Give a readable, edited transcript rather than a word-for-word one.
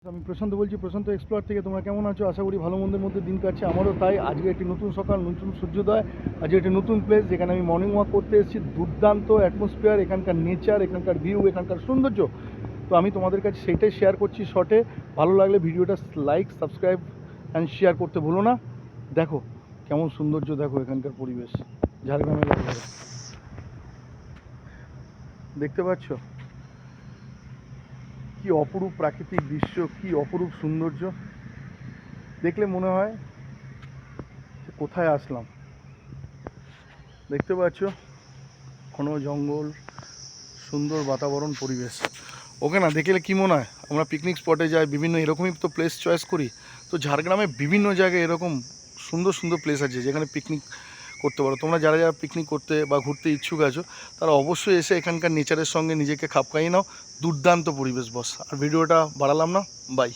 আমি প্রশান্ত বলছি, প্রশান্ত এক্সপ্লোর থেকে। তোমরা কেমন আছো? আশা করি ভালো মন্দের মধ্যে দিন কাটছে, আমারও তাই। আজকে একটি নতুন সকাল, নতুন সূর্যোদয়। আজকে একটি নতুন প্লেস যেখানে আমি মর্নিং ওয়াক করতে এসেছি। দুর্দান্ত অ্যাটমসফিয়ার, এখানকার নেচার, এখানকার ভিউ, এখানকার সৌন্দর্য। তো আমি তোমাদের কাছে সেইটাই শেয়ার করছি শর্টে। ভালো লাগলে ভিডিওটা লাইক, সাবস্ক্রাইব অ্যান্ড শেয়ার করতে ভুলো না। দেখো কেমন সৌন্দর্য, দেখো এখানকার পরিবেশ, ঝাড়গ্রামের লাইব্রেরি দেখতে পাচ্ছ? কি অপরূপ প্রাকৃতিক দৃশ্য, কি অপরূপ সৌন্দর্য। দেখলে মনে হয় কোথায় আসলাম। দেখতে পাচ্ছ ঘন জঙ্গল, সুন্দর বাতাবরণ, পরিবেশ। ওকে না দেখলে কি মনে হয় আমরা পিকনিক স্পটে যাই, বিভিন্ন এরকমই তো প্লেস চয়েস করি। তো ঝাড়গ্রামে বিভিন্ন জায়গায় এরকম সুন্দর সুন্দর প্লেস আছে যেখানে পিকনিক করতে পারো। তোমরা যারা যারা পিকনিক করতে বা ঘুরতে ইচ্ছুক আছো তারা অবশ্যই এসে এখানকার নেচারের সঙ্গে নিজেকে খাপ খাইয়ে নাও। দুর্দান্ত পরিবেশ বস। আর ভিডিওটা বাড়ালাম না, বাই।